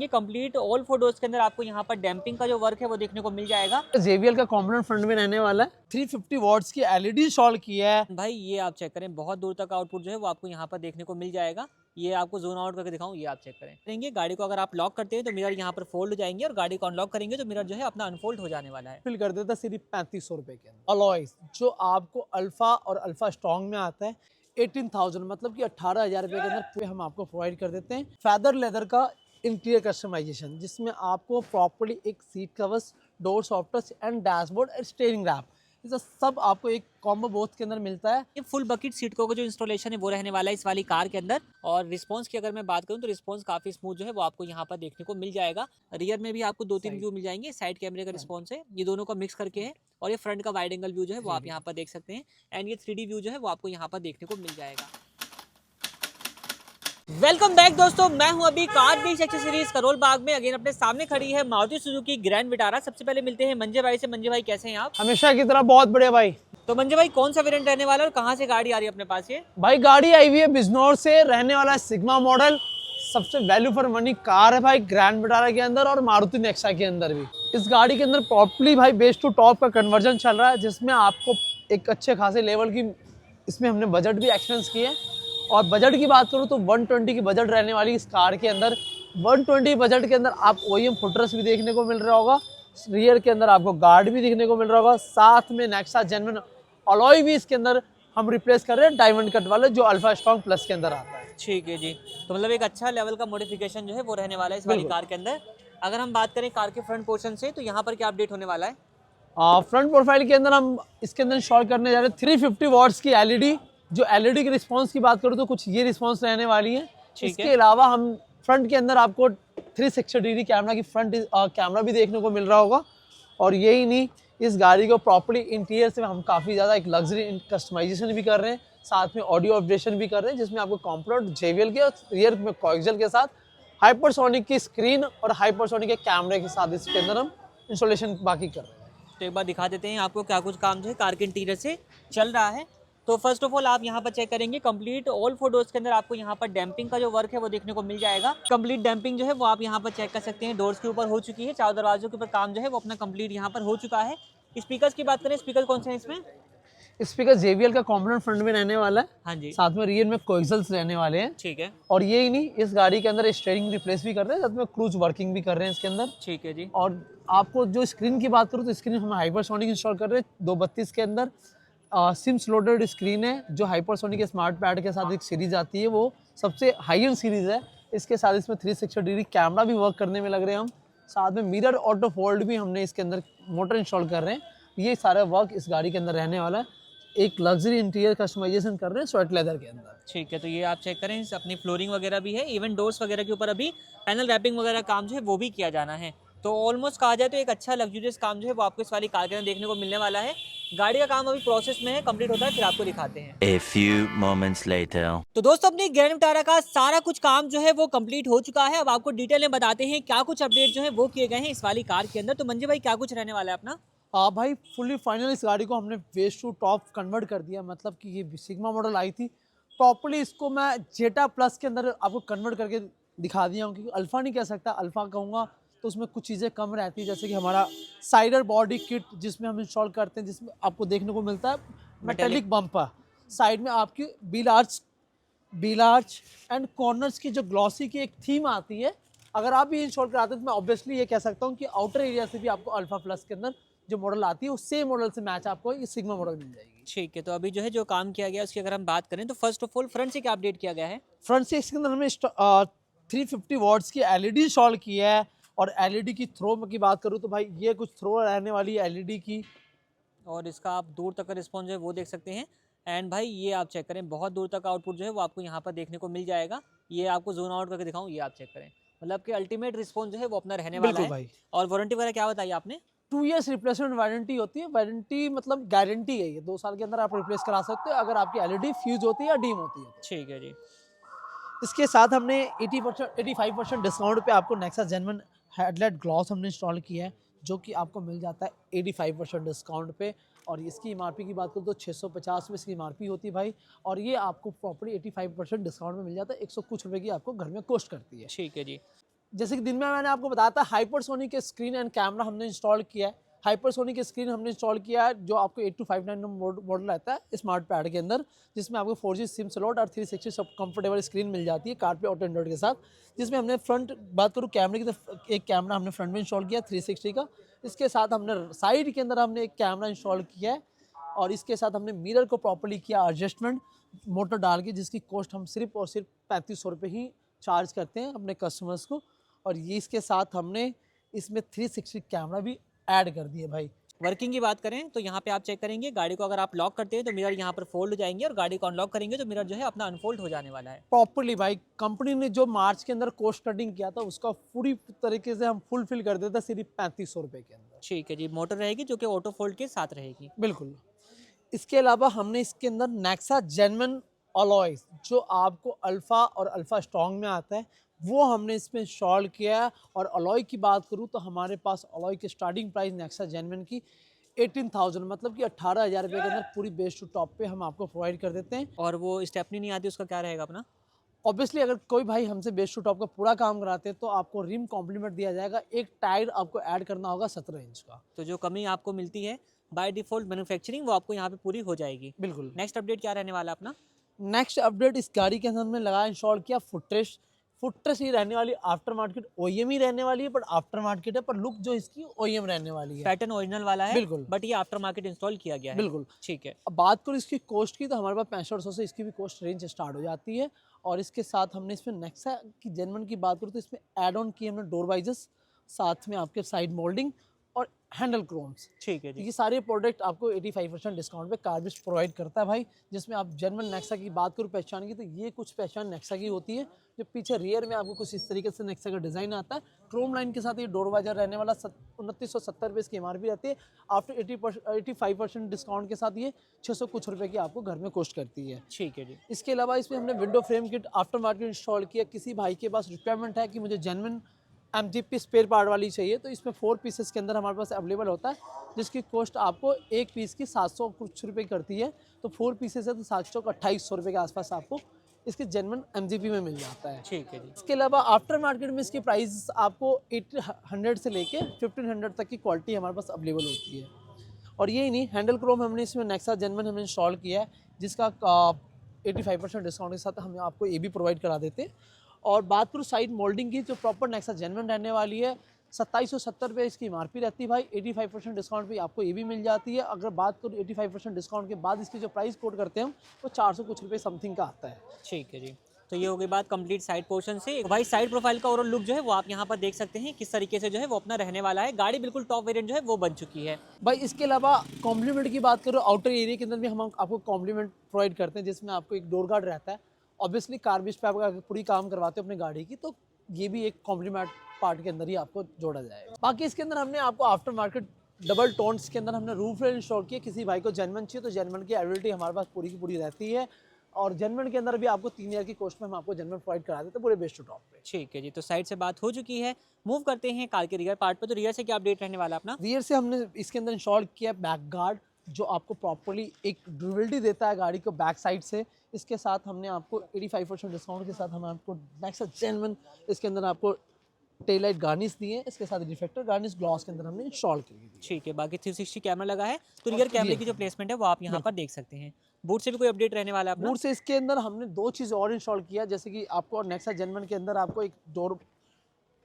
ये complete all four doors के अंदर आपको यहाँ पर डैम्पिंग का जो वर्क है वो देखने को मिल जाएगा। JBL का कॉम्पोनेंट फ्रंट में रहने वाला है। 350 वॉट्स की LED इंस्टॉल की है भाई ये आप चेक करें, बहुत दूर तक आउटपुट जो है वो आपको यहाँ पर देखने को मिल जाएगा। ये आपको जोन आउट करके दिखाऊं, ये आप चेक करेंगे। गाड़ी को अगर आप लॉक करते हैं तो मिरर यहाँ पर फोल्ड हो जाएंगे और गाड़ी को अनलॉक करेंगे तो मिरर जो है अपना अनफोल्ड हो जाने वाला है। फिल कर देता सिर्फ 3500 रुपए के अंदर। अलॉयज जो आपको अल्फा और अल्फा स्ट्रॉन्ग में आता है 18,000 मतलब कि 18,000 रुपए के अंदर हम आपको प्रोवाइड कर देते हैं। फैदर लेदर का इंटीरियर कस्टमाइजेशन जिसमें आपको प्रॉपर्ली एक seat covers, door soft touch and dashboard and steering wrap, ये सब आपको एक कॉम्बो बोथ के अंदर मिलता है। ये फुल बकेट सीट को जो इंस्टॉलेशन है वो रहने वाला है इस वाली कार के अंदर। और रिस्पांस की अगर मैं बात करूं तो रिस्पांस काफी स्मूथ जो है वो आपको यहाँ पर देखने को मिल जाएगा। रियर में भी आपको 2-3 व्यू मिल जाएंगे। साइड कैमरे का रिस्पांस है, ये दोनों का मिक्स करके है। और ये फ्रंट का वाइड एंगल व्यू जो है वो आप यहाँ पर देख सकते हैं। एंड ये 3D व्यू जो है वो आपको यहाँ पर देखने को मिल जाएगा। वेलकम बैक दोस्तों, मैं हूं अभी कार बीच एक्सेसरीज करोल बाग में। अगेन अपने सामने खड़ी है मारुति सुजुकी ग्रैंड विटारा। सबसे पहले मिलते हैं मंजे भाई से। मंजे भाई कैसे हैं आप? हमेशा की तरह बहुत बढ़िया भाई। तो मंजे भाई कौन सा वेरिएंट रहने वाला है और कहाँ से गाड़ी आ रही है अपने पास? ये भाई गाड़ी आई हुई है बिजनौर से, रहने वाला है सिग्मा मॉडल। सबसे वैल्यू फॉर मनी कार है भाई ग्रैंड विटारा के अंदर और मारुति नेक्सा के अंदर भी। इस गाड़ी के अंदर प्रॉपर्ली भाई बेस टू टॉप का कन्वर्जन चल रहा है जिसमें आपको एक अच्छे खासे लेवल की इसमें हमने बजट भी एक्सपेंस किए है। और बजट की बात करूँ तो 120 की बजट रहने वाली इस कार के अंदर। 120 बजट के अंदर आप OEM फुटरेस्ट भी देखने को मिल रहा होगा, रियर के अंदर आपको गार्ड भी देखने को मिल रहा होगा, साथ में नेक्सा जेन्युइन अलॉय भी इसके अंदर हम रिप्लेस कर रहे हैं डायमंड कट वाले जो अल्फा स्ट्रॉन्ग प्लस के अंदर आता है। ठीक है जी, तो मतलब एक अच्छा लेवल का मॉडिफिकेशन जो है वो रहने वाला है इस वाली कार के अंदर। अगर हम बात करें कार के फ्रंट पोर्शन से तो यहाँ पर क्या अपडेट होने वाला है? फ्रंट प्रोफाइल के अंदर हम इसके अंदर इंस्टॉल करने जा रहे हैं 350 वॉट्स की LED। जो LED के रिस्पांस की बात करूँ तो कुछ ये रिस्पांस रहने वाली है। इसके अलावा हम फ्रंट के अंदर आपको 360 डिग्री कैमरा की फ्रंट कैमरा भी देखने को मिल रहा होगा। और यही नहीं, इस गाड़ी को प्रॉपर्ली इंटीरियर से हम काफ़ी ज़्यादा एक लग्जरी कस्टमाइजेशन भी कर रहे हैं, साथ में ऑडियो अपडेशन भी कर रहे हैं जिसमें आपको कॉम्पोनेंट JBL के और रियर में कोएक्सियल के साथ हाइपरसोनिक की स्क्रीन और हाइपरसोनिक के कैमरे के साथ इसके अंदर हम इंस्टॉलेशन बाकी कर रहे हैं। तो एक बार दिखा देते हैं आपको क्या कुछ काम जो है कार के इंटीरियर से चल रहा है। तो फर्स्ट ऑफ ऑल आप यहाँ पर चेक करेंगे, कंप्लीट ऑल फोर डोर्स के अंदर आपको यहाँ पर डैम्पिंग का जो वर्क है वो देखने को मिल जाएगा। कंप्लीट डैम्पिंग जो है वो आप यहाँ पर चेक कर सकते हैं, डोर्स के ऊपर हो चुकी है, चारों दरवाजों के ऊपर काम जो है वो अपना कंप्लीट यहाँ पर हो चुका है। स्पीकर्स की बात करें, स्पीकर कौन से हैं इसमें? स्पीकर JBL का कॉम्पोनेंट फ्रंट में रहने वाला है। हाँ जी, साथ में रियर में कोएक्सियल्स रहने वाले हैं। ठीक है। और यही नहीं, इस गाड़ी के अंदर स्टीयरिंग रिप्लेस भी कर रहे हैं, साथ में क्रूज वर्किंग भी कर रहे हैं इसके अंदर। ठीक है जी। और आपको जो स्क्रीन की बात करूँ तो स्क्रीन हम हाइपरसोनिक इंस्टॉल कर रहे हैं 232 के अंदर। सिम्स लोडेड स्क्रीन है जो हाइपरसोनिक स्मार्ट पैड के साथ एक सीरीज आती है, वो सबसे हाई एंड सीरीज है। इसके साथ इसमें 360 डिग्री कैमरा भी वर्क करने में लग रहे हैं हम। साथ में मिरर ऑटो फोल्ड भी हमने इसके अंदर मोटर इंस्टॉल कर रहे हैं। ये सारा वर्क इस गाड़ी के अंदर रहने वाला है। एक लग्जरी इंटीरियर कस्टमाइजेशन कर रहे हैं स्वेट लेदर के अंदर। ठीक है, तो ये आप चेक करें, अपनी फ्लोरिंग वगैरह भी है, इवन डोर्स वगैरह के ऊपर अभी पैनल रैपिंग वगैरह काम जो है वो भी किया जाना है। तो ऑलमोस्ट कहा जाए तो एक अच्छा लग्जूरियस काम जो है वो आपको इस वाली कार के अंदर देखने को मिलने वाला है। गाड़ी का काम अभी प्रोसेस में है, कंप्लीट होता है फिर आपको दिखाते हैं। A few moments later. तो दोस्तों अपनी ग्रैंड विटारा का सारा कुछ काम जो है वो कंप्लीट हो चुका है। अब आपको डिटेल में बताते हैं क्या कुछ अपडेट जो है वो किए गए हैं इस वाली कार के अंदर। तो मंजे भाई क्या कुछ रहने वाला है अपना? हाँ भाई, फुली फाइनल इस गाड़ी को हमने बेस टू टॉप कन्वर्ट कर दिया। मतलब कि ये सिग्मा मॉडल आई थी, प्रॉपर्ली इसको मैं जेटा प्लस के अंदर आपको कन्वर्ट करके दिखा दिया हूँ। क्योंकि अल्फ़ा नहीं कह सकता, अल्फ़ा कहूँगा तो उसमें कुछ चीज़ें कम रहती है, जैसे कि हमारा साइडर बॉडी किट जिसमें हम इंस्टॉल करते हैं, जिसमें आपको देखने को मिलता है मेटेलिक बम्पर। साइड में आपकी बील आर्च एंड कॉर्नर्स की जो ग्लॉसी की एक थीम आती है। अगर आप ये इंस्टॉल कराते हैं तो मैं ऑब्वियसली ये कह सकता हूँ कि आउटर एरिया से भी आपको अल्फ़ा प्लस के अंदर जो मॉडल आती है उस सेम मॉडल से मैच आपको ये सिग्मा मॉडल मिल जाएगी। ठीक है, तो अभी जो है जो काम किया गया उसकी अगर हम बात करें तो फर्स्ट ऑफ ऑल फ्रंट से क्या अपडेट किया गया है? फ्रंट से इसके अंदर हमने 350 वॉट्स की LED इंस्टॉल की है। और LED की थ्रो की बात करूँ तो भाई ये कुछ थ्रो रहने वाली है LED की। और इसका आप दूर तक का रिस्पॉन्स जो है वो देख सकते हैं। एंड भाई ये आप चेक करें, बहुत दूर तक आउटपुट जो है वो आपको यहाँ पर देखने को मिल जाएगा। ये आपको जोन आउट करके दिखाऊं, ये आप चेक करें, मतलब कि अल्टीमेट रिस्पॉन्स जो है वो अपना रहने वाला है भाई। और वारंटी वगैरह क्या बताइए आपने? 2 years रिप्लेसमेंट वारंटी होती है। वारंटी मतलब गारंटी है, ये 2 साल के अंदर आप रिप्लेस करा सकते हो अगर आपकी LED फ्यूज होती है या डीम होती है। ठीक है जी। इसके साथ हमने 85% डिस्काउंट पे आपको नेक्सा जेन्युइन हेडलाइट ग्लॉस हमने इंस्टॉल किया है, जो कि आपको मिल जाता है 85% डिस्काउंट पे। और इसकी MRP की बात करूँ तो 650 में इसकी MRP होती है भाई। और ये आपको प्रॉपर्टी 85% डिस्काउंट में मिल जाता है, 100 कुछ रुपए की आपको घर में कॉस्ट करती है। ठीक है जी। जैसे कि दिन में मैंने आपको बताया था हाइपरसोनिक के स्क्रीन एंड कैमरा हमने इंस्टॉल किया है। हाइपरसोनिक के स्क्रीन हमने इंस्टॉल किया है जो आपको 8259 मॉडल रहता है स्मार्ट पैड के अंदर, जिसमें आपको 4G सिम स्लॉट और 360 सब कंफर्टेबल स्क्रीन मिल जाती है कार पे ऑटो एंड्रॉइड के साथ। जिसमें हमने फ्रंट बात करूँ कैमरे की, तो एक कैमरा हमने फ्रंट में इंस्टॉल किया 360 का। इसके साथ हमने साइड के अंदर हमने एक कैमरा इंस्टॉल किया है और इसके साथ हमने मिरर को प्रॉपर्ली किया एडजस्टमेंट मोटर डाल के, जिसकी कॉस्ट हम सिर्फ और सिर्फ 3500 रुपये ही चार्ज करते हैं अपने कस्टमर्स को। और ये इसके साथ हमने इसमें 360 कैमरा भी ऐड कर दिए भाई। वर्किंग की बात करें तो यहाँ पे आप चेक करेंगे गाड़ी को अगर आप लॉक करते हैं तो मिरर यहाँ पर फोल्ड हो जाएंगे और गाड़ी को अनलॉक करेंगे तो मिरर जो है अपना अनफोल्ड हो जाने वाला है। प्रॉपर्ली भाई कंपनी ने जो मार्च के अंदर कॉस्ट कटिंग किया था उसका पूरी तरीके से हम फुलफिल कर देते सिर्फ 3500 रुपये के अंदर। ठीक है जी, मोटर रहेगी जो कि ऑटो फोल्ड के साथ रहेगी। बिल्कुल। इसके अलावा हमने इसके अंदर नेक्सा जेन्युइन अलॉय जो आपको अल्फ़ा और अल्फ़ा स्ट्रॉन्ग में आता है वो हमने इसमें इंस्टॉल किया है। और अलॉय की बात करूँ तो हमारे पास अलॉय की स्टार्टिंग प्राइस नेक्सा जेन्युइन की 18,000 मतलब कि 18,000 रुपये के अंदर पूरी बेस टू टॉप पे हम आपको प्रोवाइड कर देते हैं। और वो स्टेपनी नहीं आती उसका क्या रहेगा अपना? ऑब्वियसली अगर कोई भाई हमसे बेस टू टॉप का पूरा काम कराते हैं तो आपको रिम कॉम्प्लीमेंट दिया जाएगा, एक टायर आपको ऐड करना होगा 17 इंच का। तो जो कमी आपको मिलती है बाय डिफॉल्ट मैन्युफैक्चरिंग वो आपको यहाँ पे पूरी हो जाएगी। बिल्कुल। नेक्स्ट अपडेट क्या रहने वाला अपना? नेक्स्ट अपडेट इस गाड़ी के अंदर हमने लगाया इंस्टॉल किया फुटरेस्ट। फुटरेस्ट ही रहने वाली आफ्टर मार्केट ओईएम ही रहने वाली है, बट आफ्टर मार्केट है पर लुक जो इसकी ओईएम रहने वाली है। पैटर्न ओरिजिनल वाला है बिल्कुल। बट ये आफ्टर मार्केट इंस्टॉल किया गया है। बिल्कुल। ठीक है। अब बात करूँ इसकी कॉस्ट की तो हमारे पास 6500 से इसकी भी कॉस्ट रेंज स्टार्ट हो जाती है। और इसके साथ हमने इसमें नेक्सा की जेन्युइन की बात करूँ तो इसमें ऐड ऑन किए हमने डोर वाइजर्स, साथ में आपके साइड मोल्डिंग और हैंडल क्रोम्स। ठीक है जी। ये सारे प्रोडक्ट आपको 85% डिस्काउंट पे कार्बिस प्रोवाइड करता है भाई। जिसमें आप जेन्युइन नेक्सा की बात करूँ पहचान की तो ये कुछ पहचान नेक्सा की होती है। जो पीछे रियर में आपको कुछ इस तरीके से नेक्सा का डिज़ाइन आता है क्रोम लाइन के साथ। ये डोर वाइजर रहने वाला 2970 रुपये इसकी MRP रहती है। आफ्टर 85% डिस्काउंट के साथ ये 600 कुछ रुपये की आपको घर में कॉस्ट करती है। ठीक है जी। इसके अलावा इसमें हमने window frame kit after market install किया। किसी भाई के पास रिक्वायरमेंट है कि मुझे जेन्युइन MGP स्पेयर पार्ट वाली चाहिए तो इसमें 4 पीसेस के अंदर हमारे पास अवेलेबल होता है, जिसकी कॉस्ट आपको एक पीस की 700 कुछ रुपये करती है। तो 4 पीसेस है तो 700 का 2800 रुपये के आसपास आपको इसके जेन्युइन MGP में मिल जाता है। ठीक है जी। इसके अलावा आफ्टर मार्केट में इसकी प्राइस आपको 800 से लेके 1500 तक की क्वालिटी हमारे पास अवेलेबल होती है। और यही नहीं, हैंडल क्रोम हमने इसमें नेक्सा जेन्युइन हमने इंस्टॉल किया है, जिसका 85% डिस्काउंट के साथ हम आपको ये भी प्रोवाइड करा देते हैं। और बात करूँ साइड मोल्डिंग की, जो प्रॉपर नेक्सा जेन्युइन रहने वाली है 2770 रुपये इसकी MRP रहती है भाई। 85% डिस्काउंट पे आपको ये भी मिल जाती है। अगर बात करूँ 85% डिस्काउंट के बाद इसकी जो प्राइस कोट करते हैं हम वो 400 कुछ रुपये समथिंग का आता है। ठीक है जी। तो ये हो गई बात कंप्लीट साइड पोर्शन से। भाई साइड प्रोफाइल का ओवरऑल लुक जो है वो आप यहाँ पर देख सकते हैं किस तरीके से जो है वो अपना रहने वाला है। गाड़ी बिल्कुल टॉप वेरिएंट जो है वो बन चुकी है भाई। इसके अलावा कॉम्प्लीमेंट की बात करो आउटर एरिया के अंदर भी हम आपको कॉम्प्लीमेंट प्रोवाइड करते हैं, जिसमें आपको एक डोर गार्ड रहता है। ऑब्वियसली कार्बिस पे आप अगर पूरी काम करवाते हो अपनी गाड़ी की तो ये भी एक कॉम्प्लीमेंट पार्ट के अंदर ही आपको जोड़ा जाएगा। बाकी इसके अंदर हमने आपको आफ्टर मार्केट डबल टोन्स के अंदर हमने रूफ रेल इंस्टॉल किया। किसी भाई को जेन्युइन चाहिए तो जेन्युइन की अवेलेबिलिटी हमारे पास पूरी की पूरी रहती है। और जेन्युइन के अंदर भी आपको 3000 की कॉस्ट में हम आपको जेन्युइन प्रोवाइड करा देते हैं पूरे बेस्ट टू टॉप पे। ठीक है जी। तो साइड से बात हो चुकी है, मूव करते हैं कार के रियर पार्ट पे। तो रियर से क्या अपडेट रहने वाला अपना? रियर से हमने इसके अंदर इंस्टॉल किया बैक गार्ड, जो आपको प्रॉपर्ली एक ड्यूरेबिलिटी देता है गाड़ी को बैक साइड से। इसके साथ हमने आपको 85% डिस्काउंट के साथ हम आपको नेक्सा जेन्युइन इसके अंदर आपको टेल लाइट गार्निश दी है। इसके साथ रिफ्लेक्टर गार्निश ग्लॉस के अंदर हमने इंस्टॉल की दी। ठीक है। बाकी 360 कैमरा लगा है तो रियर कैमरे की जो प्लेसमेंट है वो आप यहाँ पर देख सकते हैं। बूट से भी कोई अपडेट रहने वाला है? बूट से इसके अंदर हमने 2 चीज़ और इंस्टॉल किया, जैसे कि आपको नेक्सा जेन्युइन के अंदर आपको एक डोर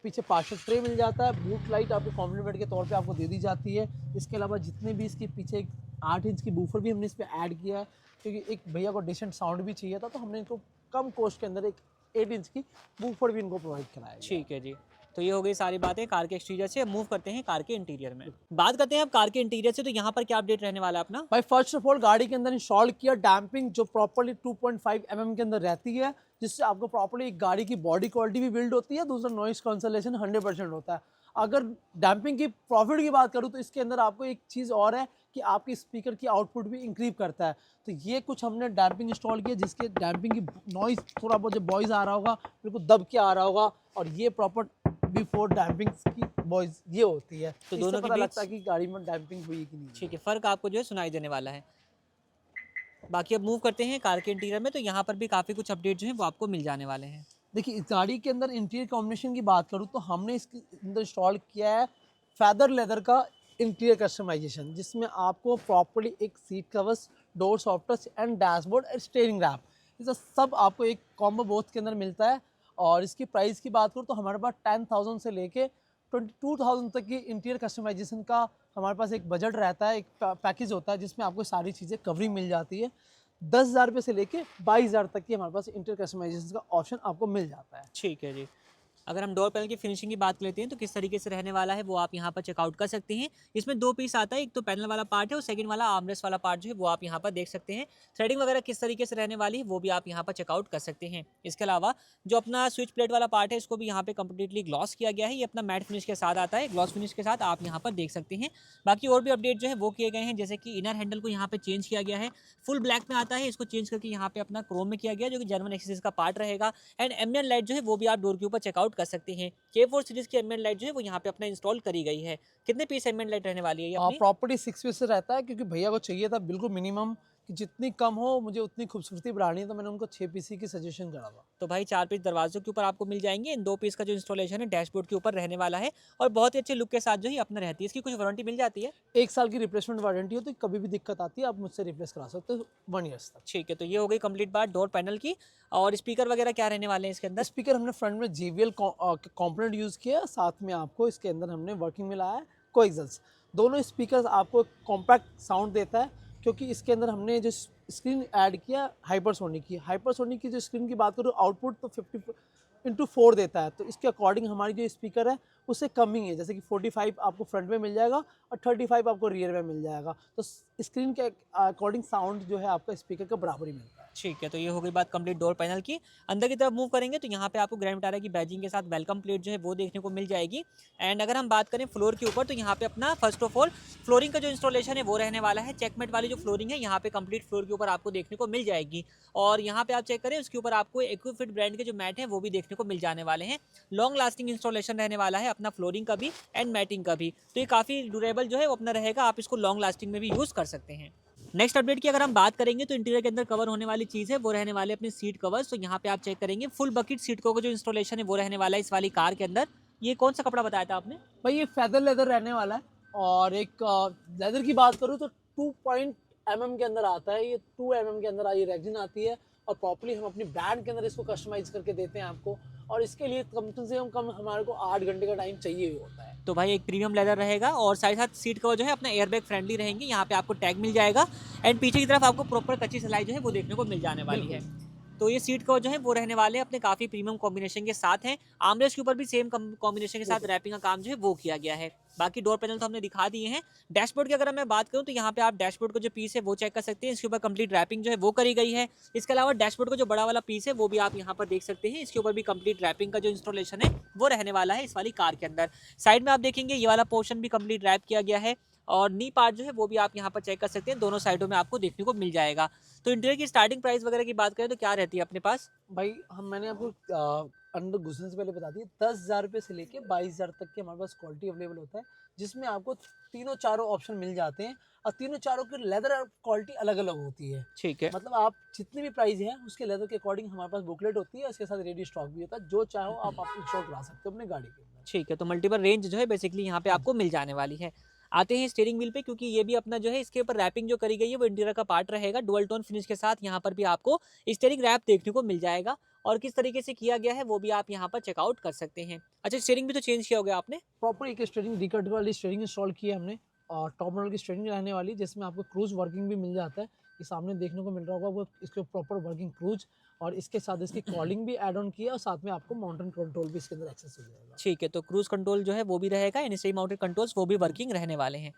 पीछे पार्शल ट्रे मिल जाता है। बूट लाइट आपको कॉम्प्लीमेंट के तौर पे आपको दे दी जाती है। इसके अलावा जितने भी इसके पीछे एक 8 इंच की बूफर भी हमने इस पर ऐड किया है, क्योंकि एक भैया को डिसेंट साउंड भी चाहिए था तो हमने इनको कम कॉस्ट के अंदर एक 8 इंच की बूफर भी इनको प्रोवाइड कराया। ठीक है जी। तो ये हो गई सारी बातें कार के एक्सटीरियर से। मूव करते हैं कार के इंटीरियर में। बात करते हैं अब कार के इंटीरियर से, तो यहाँ पर क्या अपडेट रहने वाला है अपना? भाई फर्स्ट ऑफ ऑल गाड़ी के अंदर इंस्टॉल किया डैम्पिंग, जो प्रॉपर्ली 2.5 mm के अंदर रहती है, जिससे आपको प्रॉपर्ली एक गाड़ी की बॉडी क्वालिटी भी बिल्ड होती है। दूसरा नॉइस कैंसलेशन 100% होता है। अगर डैम्पिंग की प्रॉफिट की बात करूँ तो इसके अंदर आपको एक चीज़ और है कि आपकी स्पीकर की आउटपुट भी इंक्रीज करता है। तो ये कुछ हमने डैम्पिंग इंस्टॉल किया, जिसके डैम्पिंग की नॉइस थोड़ा बहुत जो वॉइस आ रहा होगा बिल्कुल दब के आ रहा होगा। और ये प्रॉपर बिफोर डैम्पिंग की वॉइस ये होती है, तो इससे दोनों के पता बीच लगता है कि गाड़ी में डैम्पिंग हुई कि नहीं। ठीक है, फ़र्क आपको जो है सुनाई देने वाला है। बाकी अब मूव करते हैं कार के इंटीरियर में, तो यहाँ पर भी काफ़ी कुछ अपडेट जो है वो आपको मिल जाने वाले हैं। देखिए, इस गाड़ी के अंदर इंटीरियर कॉम्बिनेशन की बात करूँ तो हमने इसके अंदर इंस्टॉल किया है फेदर लेदर का इंटीरियर कस्टमाइजेशन, जिसमें आपको प्रॉपर्ली एक seat covers, door softers and dashboard और स्टीयरिंग रैप, ये सब आपको एक कॉम्बो बोथ के अंदर मिलता है। और इसकी प्राइस की बात करूँ तो हमारे पास 10,000 से लेके 22,000 तक की इंटीरियर कस्टमाइजेशन का हमारे पास एक बजट रहता है, एक पैकेज होता है जिसमें आपको सारी चीज़ें कवरिंग मिल जाती है। 10,000 रुपये से लेके 22,000 तक की हमारे पास इंटीरियर कस्टमाइजेशन का ऑप्शन आपको मिल जाता है। ठीक है जी। अगर हम डोर पैनल की फिनिशिंग की बात लेते हैं तो किस तरीके से रहने वाला है वो आप यहाँ पर चेकआउट कर सकते हैं। इसमें 2 पीस आता है, एक तो पैनल वाला पार्ट है और सेकंड वाला आर्मरेस्ट वाला पार्ट जो है वो आप यहाँ पर देख सकते हैं। थ्रेडिंग वगैरह किस तरीके से रहने वाली है वो भी आप यहाँ पर चेकआउट कर सकते हैं। इसके अलावा जो अपना स्विच प्लेट वाला पार्ट है इसको भी यहाँ पे कंप्लीटली ग्लॉस किया गया है। ये अपना मैट फिनिश के साथ आता है, ग्लॉस फिनिश के साथ आप यहाँ पर देख सकते हैं। बाकी और भी अपडेट जो है वो किए गए हैं, जैसे कि इनर हैंडल को यहाँ पे चेंज किया गया है, फुल ब्लैक में आता है, इसको चेंज करके यहाँ पे अपना क्रोम में किया गया जो कि जर्मन एक्सेसरीज का पार्ट रहेगा। एंड एम्बिएंट लाइट जो है वो भी आप डोर के ऊपर चेकआउट कर सकते हैं। K4 सीरीज की एम्बिएंट लाइट जो है वो यहाँ पे अपना इंस्टॉल करी गई है। कितने पीस एम्बिएंट लाइट रहने वाली है ये अपनी? प्रॉपर्टी 6 पीस से रहता है, क्योंकि भैया को चाहिए था बिल्कुल मिनिमम कि जितनी कम हो मुझे उतनी खूबसूरती बढ़ानी है, तो मैंने उनको 6 पीस की सजेशन करा था। तो भाई 4 पीस दरवाजों के ऊपर आपको मिल जाएंगे। इन 2 पीस का जो इंस्टॉलेशन है डैशबोर्ड के ऊपर रहने वाला है और बहुत ही अच्छे लुक के साथ जो है अपना रहती है। इसकी कुछ वारंटी मिल जाती है? 1 साल की रिप्लेसमेंट वारंटी होती है, कभी भी दिक्कत आती है आप मुझसे रिप्लेस करा सकते हो 1 ईयर्स तक। ठीक है, तो ये हो गई कंप्लीट बात डोर पैनल की। और स्पीकर वगैरह क्या रहने वाले हैं इसके अंदर? स्पीकर हमने फ्रंट में JBL कंपोनेंट यूज़ किया, साथ में आपको इसके अंदर हमने वर्किंग में लाया है कोएक्सियल। दोनों स्पीकर आपको कॉम्पैक्ट साउंड देता है, क्योंकि इसके अंदर हमने जो स्क्रीन ऐड किया हाइपरसोनिक की जो स्क्रीन की बात करूँ आउटपुट तो 50/4 देता है, तो इसके अकॉर्डिंग हमारी जो स्पीकर है उससे कम ही है, जैसे कि 45 आपको फ्रंट में मिल जाएगा और 35 आपको रियर में मिल जाएगा, तो स्क्रीन के अकॉर्डिंग साउंड जो है आपका स्पीकर का बराबर ही मिलता है। ठीक है, तो ये हो गई बात कंप्लीट डोर पैनल की। अंदर की तरफ मूव करेंगे तो यहाँ पे आपको ग्रैंड विटारा की बैजिंग के साथ वेलकम प्लेट जो है वो देखने को मिल जाएगी। एंड अगर हम बात करें फ्लोर के ऊपर तो यहाँ पे अपना फर्स्ट ऑफ ऑल फ्लोरिंग का जो इंस्टॉलेशन है वो रहने वाला है। चेकमेट वाली जो फ्लोरिंग है यहाँ पे कंप्लीट फ्लोर के ऊपर आपको देखने को मिल जाएगी। और यहाँ पे आप चेक करें उसके ऊपर आपको एक्विफिट ब्रांड के जो मैट है वो भी देखने को मिल जाने वाले हैं। लॉन्ग लास्टिंग इंस्टॉलेशन रहने वाला है अपना फ्लोरिंग का भी एंड मैटिंग का भी, तो ये काफ़ी ड्यूरेबल जो है वो अपना रहेगा, आप इसको लॉन्ग लास्टिंग में भी यूज़ कर सकते हैं। नेक्स्ट अपडेट की अगर हम बात करेंगे तो इंटीरियर के अंदर कवर होने वाली चीज़ है वो रहने वाले अपने सीट कवर्स। तो यहाँ पे आप चेक करेंगे फुल बकेट सीट कवर का जो इंस्टॉलेशन है वो रहने वाला है इस वाली कार के अंदर। ये कौन सा कपड़ा बताया था आपने? भाई ये फेदर लेदर रहने वाला है, और एक लेदर की बात करूँ तो 2 mm के अंदर आता है, ये 2 mm के अंदर ये रेक्जिन आती है, और प्रॉपर्ली हम अपनी ब्रांड के अंदर इसको कस्टमाइज करके देते हैं आपको, और इसके लिए कम से कम हमारे को 8 घंटे का टाइम चाहिए ही होता है। तो भाई एक प्रीमियम लेदर रहेगा और साथ ही साथ सीट कवर जो है अपना एयरबैग फ्रेंडली रहेंगे। यहाँ पे आपको टैग मिल जाएगा एंड पीछे की तरफ आपको प्रॉपर कच्ची सिलाई जो है वो देखने को मिल जाने वाली है। तो ये सीट कवर जो है वो रहने वाले अपने काफ़ी प्रीमियम कॉम्बिनेशन के साथ हैं। आर्मरेस्ट के ऊपर भी सेम कॉम्बिनेशन के साथ रैपिंग का काम जो है वो किया गया है। बाकी डोर पैनल तो हमने दिखा दिए हैं। डैशबोर्ड की अगर मैं बात करूं तो यहाँ पे आप डैशबोर्ड का जो पीस है वो चेक कर सकते हैं। इसके ऊपर कंप्लीट रैपिंग जो है वो करी गई है। इसके अलावा डैशबोर्ड का जो बड़ा वाला पीस है वो भी आप यहाँ पर देख सकते हैं। इसके ऊपर भी कंप्लीट रैपिंग का जो इंस्टॉलेशन है वो रहने वाला है इस वाली कार के अंदर। साइड में आप देखेंगे ये वाला पोर्शन भी कंप्लीट रैप किया गया है और नी पार्ट जो है वो भी आप यहाँ पर चेक कर सकते हैं, दोनों साइडों में आपको देखने को मिल जाएगा। तो इंटीरियर की स्टार्टिंग प्राइस वगैरह की बात करें तो क्या रहती है अपने पास? भाई मैंने आपको अंदर घुसने से पहले बता दिया 10,000 रुपये से लेके 22,000 तक के हमारे पास क्वालिटी अवेलेबल होता है, जिसमें आपको तीनों चारों ऑप्शन मिल जाते हैं, और तीनों चारों की लेदर क्वालिटी अलग अलग होती है। ठीक है, मतलब आप जितनी भी प्राइस है उसके लेदर के अकॉर्डिंग हमारे पास बुकलेट होती है, उसके साथ रेडी स्टॉक भी होता है, जो चाहो आप इंस्टॉल करा सकते हो अपने गाड़ी के अंदर। ठीक है। तो मल्टीपल रेंज जो है बेसिकली यहाँ पे आपको मिल जाने वाली है। आते हैं स्टीयरिंग व्हील पे, क्योंकि ये भी अपना जो है इसके ऊपर रैपिंग जो करी गई है वो इंटीरियर का पार्ट रहेगा। डुअल टोन फिनिश के साथ यहाँ पर भी आपको स्टीयरिंग रैप देखने को मिल जाएगा और किस तरीके से किया गया है वो भी आप यहाँ पर चेकआउट कर सकते हैं। अच्छा, स्टीयरिंग भी तो चेंज किया होगा आपने? प्रॉपर एक स्टीयरिंग रिकट वाली स्टीयरिंग इंस्टॉल की है हमने, और टॉप मॉडल की स्टीयरिंग रहने वाली, जिसमें आपको क्रूज वर्किंग भी मिल जाता है। ये सामने देखने को मिल रहा होगा वो इसके प्रॉपर वर्किंग क्रूज, और इसके साथ इसकी कॉलिंग भी ऐड ऑन किया, और साथ में आपको माउंटेन कंट्रोल भी इसके अंदर एक्सेस हो जाएगा। ठीक है, तो क्रूज कंट्रोल जो है वो भी रहेगा, एनएसआई माउंटेड कंट्रोल्स वो भी वर्किंग रहने वाले हैं।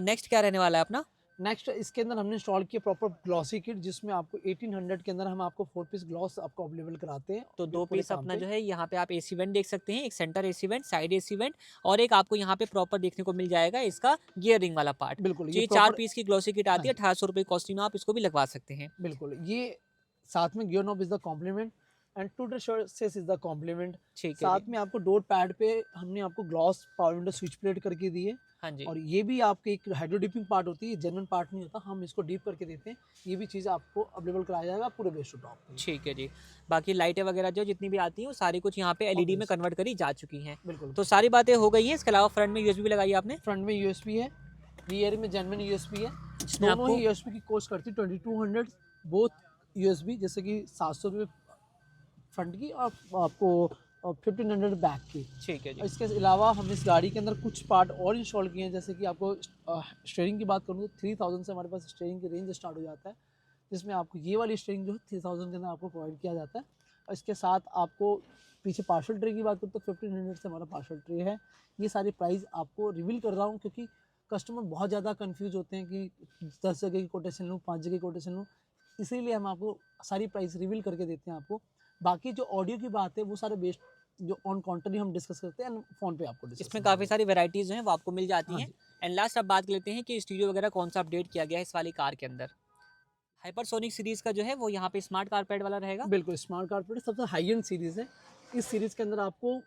नेक्स्ट क्या रहने वाला है अपना? नेक्स्ट इसके अंदर हमने इंस्टॉल किया प्रॉपर ग्लॉसी किट, जिसमें आपको 1800 के अंदर हम आपको 4 पीस ग्लॉस आपको अवेलेबल कराते हैं। तो 2 पीस अपना जो है यहाँ पे आप एसी वेंट देख सकते हैं, एक centre AC vent, side AC vent, और एक आपको यहाँ पे प्रॉपर देखने को मिल जाएगा इसका गियर रिंग वाला पार्ट। बिल्कुल, ये 4 पीस की ग्लॉसी किट आती है, 1800 रुपये कॉस्टिंग में आप इसको भी लगवा सकते हैं। बिल्कुल, ये साथ में gear knob is the complement. And टू सेस इज द कॉम्प्लीमेंट। ठीक है साथ जी। में आपको डोर पैड पे हमने आपको gloss power window switch plate करके दी है। हाँ जी। और ये भी आपके एक हाइड्रो डिपिंग पार्ट होती है, जेन्युइन पार्ट नहीं होता, हम इसको डीप करके देते हैं। ये भी चीज़ आपको अवेलेबल कराया जाएगा पूरे बेस टू टॉप पे। ठीक है जी। बाकी लाइटें वगैरह जो जितनी भी आती हैं वो सारी कुछ यहाँ पे एलईडी में Obvious। कन्वर्ट करी जा चुकी हैं। बिल्कुल। तो सारी बातें हो गई हैं। इसके अलावा फ्रंट में यूएसबी भी लगाई है आपने, फ्रंट में यूएसबी है, रियर में जेन्युइन यूएसबी है। जिसमें दोनों आपको ही यूएसबी की कॉस्ट करती है 2200 बोथ यूएसबी, जैसे कि 700 रुपये फ्रंट की और आपको 1500 बैक की। ठीक है जी। इसके अलावा हम इस गाड़ी के अंदर कुछ पार्ट और इंस्टॉल किए हैं, जैसे कि आपको स्टीयरिंग की बात करूँ तो 3000 से हमारे पास स्टीयरिंग की रेंज स्टार्ट हो जाता है, जिसमें आपको ये वाली स्टीयरिंग जो है 3000 के अंदर आपको प्रोवाइड किया जाता है। और इसके साथ आपको पीछे पार्सल ट्रे की बात करूँ तो 1500 से हमारा पार्सल ट्रे है। ये सारी प्राइस आपको रिवील कर रहा हूँ क्योंकि कस्टमर बहुत ज़्यादा कंफ्यूज होते हैं कि 10 जगह की कोटेशन लूँ, 5 जगह की कोटेशन लूँ, इसीलिए हम आपको सारी प्राइस रिवील करके देते हैं आपको। बाकी जो ऑडियो की बात है वो सारे बेस्ड जो ऑन काउंटर ही हम डिस्कस करते हैं, फोन पे आपको डिस्कस इसमें काफ़ी सारी वेराइटीज़ हैं वो आपको मिल जाती हाँ हैं। जी। एंड लास्ट अब बात कर लेते हैं कि स्टीरियो वगैरह कौन सा अपडेट किया गया है इस वाली कार के अंदर। हाइपरसोनिक सीरीज़ का जो है वो यहाँ पे स्मार्ट कारपेट वाला रहेगा। बिल्कुल स्मार्ट कारपेट सबसे हाई एंड सीरीज़ है। इस सीरीज़ के अंदर आपको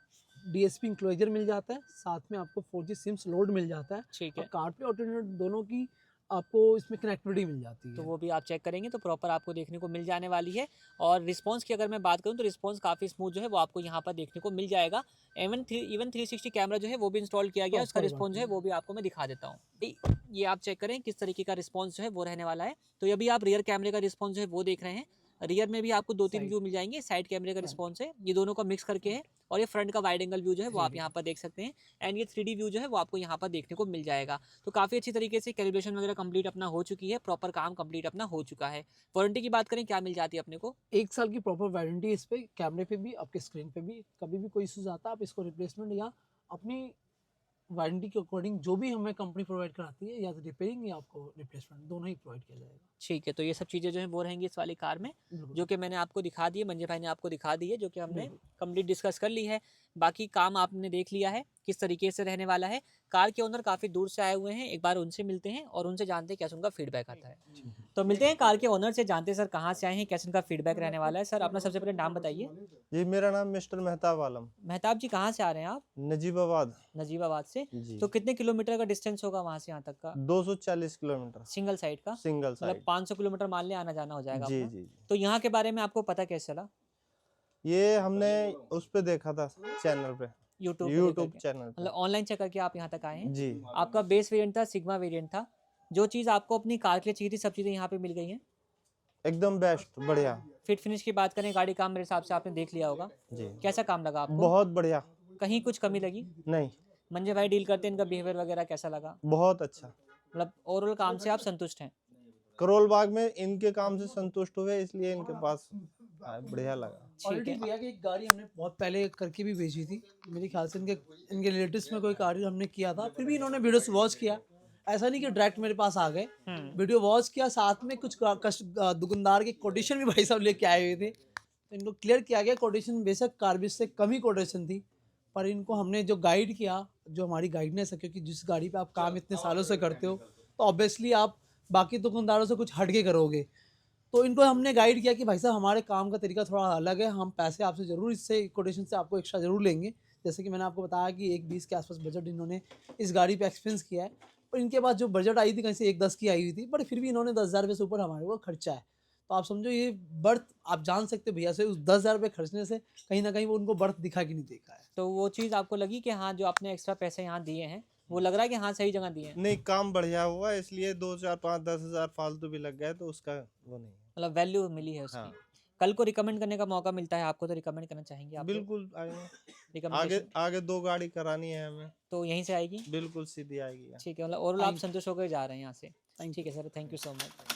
डीएसपी इंक्लोजर मिल जाता है, साथ में आपको 4G सिम्स लोड मिल जाता है ठीक और है। कारप्ले और ऑटोनेट दोनों की आपको इसमें कनेक्टिविटी मिल जाती है। तो वो भी आप चेक करेंगे तो प्रॉपर आपको देखने को मिल जाने वाली है। और रिस्पांस की अगर मैं बात करूं तो रिस्पांस काफ़ी स्मूथ जो है वो आपको यहाँ पर देखने को मिल जाएगा। इवन 360 कैमरा जो है वो भी इंस्टॉल किया गया है, उसका Proper रिस्पांस जो है वो भी आपको मैं दिखा देता हूँ। ये आप चेक करें किस तरीके का रिस्पांस जो है वो रहने वाला है। तो अभी आप रियर कैमरे का रिस्पांस जो है वो देख रहे हैं। रियर में भी आपको 2-3 Side। व्यू मिल जाएंगे। साइड कैमरे का रिस्पांस है, ये दोनों का मिक्स करके है। और ये फ्रंट का वाइड एंगल व्यू जो है वो आप यहाँ पर देख सकते हैं। एंड ये 3D व्यू जो है वो आपको यहाँ पर देखने को मिल जाएगा। तो काफ़ी अच्छी तरीके से कैलिब्रेशन वगैरह कंप्लीट अपना हो चुकी है, प्रॉपर काम कंप्लीट अपना हो चुका है। वारंटी की बात करें क्या मिल जाती है अपने को? 1 साल की प्रॉपर वारंटी इस पे, कैमरे पे भी, आपके स्क्रीन पे भी। कभी भी कोई इशूज आता है आप इसको रिप्लेसमेंट या अपनी वारंटी के अकॉर्डिंग जो भी हमें कंपनी प्रोवाइड कराती है, या तो रिपेयरिंग या आपको रिप्लेसमेंट, दोनों ही प्रोवाइड किया जाएगा। ठीक है, तो ये सब चीज़ें जो हैं वो रहेंगी इस वाली कार में, बिल्कुल। जो कि मैंने आपको दिखा दी है, मंजे भाई ने आपको दिखा दी है, जो कि हमने बिल्कुल। कंप्लीट डिस्कस कर ली है। बाकी काम आपने देख लिया है किस तरीके से रहने वाला है। कार के ओनर काफ़ी दूर से आए हुए हैं, एक बार उनसे मिलते हैं और उनसे जानते हैं कैसे उनका फीडबैक आता है। तो मिलते हैं कार के ओनर से, जानते हैं सर कहाँ से आए हैं, कैसे उनका फीडबैक रहने वाला है। सर अपना सबसे पहले नाम बताइए। जी मेरा नाम मिस्टर मेहताब आलम, मेहताब जी कहाँ से आ रहे हैं आप? नजीबाबाद। नजीबाबाद से। जी तो कितने किलोमीटर का डिस्टेंस होगा वहाँ से यहाँ तक का, 240 किलोमीटर सिंगल साइड का? सिंगल मतलब साइड। 500 किलोमीटर मान ले आना जाना हो जाएगा जी अपना। जी जी। तो यहाँ के बारे में आपको पता कैसे चला? ये हमने उस पे देखा था चैनल पे, यूट्यूब यूट्यूब चैनल पे। मतलब ऑनलाइन चेक करके आप यहाँ तक आए हैं। जी आपका बेस वेरिएंट था, सिग्मा वेरिएंट था। जो चीज़ आपको अपनी कार के लिए चाहिए थी सब चीज़ें यहाँ पे मिल गई हैं। एकदम बेस्ट, बढ़िया। फिट फिनिश की बात करें, गाड़ी काम मेरे हिसाब से आपने देख लिया होगा। जी कैसा काम लगा आपको? बहुत बढ़िया। कहीं कुछ कमी लगी? नहीं, मंजे भाई डील करते हैं, इनका बिहेवियर वगैरह कैसा लगा? बहुत अच्छा। मतलब ओवरऑल काम से आप संतुष्ट हैं? करोल बाग में इनके काम से संतुष्ट हुए, इसलिए इनके पास आए, बढ़िया लगा। ठीक ऑलरेडी है। भैया की एक गाड़ी हमने बहुत पहले करके भी भेजी थी, मेरे ख्याल से इनके रिलेटिव्स में कोई गाड़ी हमने किया था, फिर भी इन्होंने वीडियोस वॉच किया। ऐसा नहीं कि डायरेक्ट मेरे पास आ गए, वीडियो वॉच किया, साथ में कुछ दुकानदार के कोटेशन भी भाई साहब लेके आए हुए थे। तो इनको क्लियर किया गया, कोटेशन बेशक कार्बिस से कम ही कोटेशन थी, पर इनको हमने जो गाइड किया, जो हमारी गाइडनेस है, क्योंकि जिस गाड़ी पे आप काम इतने सालों से करते हो तो ऑब्वियसली आप बाकी दुकानदारों से कुछ हट के करोगे। तो इनको हमने गाइड किया कि भाई साहब हमारे काम का तरीका थोड़ा अलग है, हम पैसे आपसे ज़रूर इससे कोटेशन से आपको एक्स्ट्रा ज़रूर लेंगे। जैसे कि मैंने आपको बताया कि 1-20 के आसपास बजट इन्होंने इस गाड़ी पे एक्सपेंस किया है, और इनके पास जो बजट आई थी कहीं से 1-10 की आई हुई थी, बट फिर भी इन्होंने 10,000 रुपये से ऊपर हमारे को खर्चा है। तो आप समझो ये बर्थ, आप जान सकते हो भैया से उस 10,000 रुपये खर्चने से कहीं ना कहीं वो उनको बर्थ दिखा कि नहीं देखा है। तो वो चीज़ आपको लगी कि हाँ जो आपने एक्स्ट्रा पैसे यहाँ दिए हैं वो लग रहा है कि हाँ सही जगह दिए हैं? नहीं, काम बढ़िया हुआ, इसलिए 2, 4, 5, 10 हजार फालतू भी लग गए तो उसका वो नहीं है। मतलब वैल्यू मिली है उसकी। हाँ। कल को रिकमेंड करने का मौका मिलता है आपको तो रिकमेंड करना चाहेंगे आप? बिल्कुल आएंगे। आगे रिकमेंडेशन आगे 2 गाड़ी करानी है हमें, तो यहीं से आएगी? बिल्कुल सीधी आएगी। ठीक है, मतलब ओवरऑल आप संतुष्ट होकर जा रहे हैं यहाँ से। Thank ठीक है sir, thank you so much.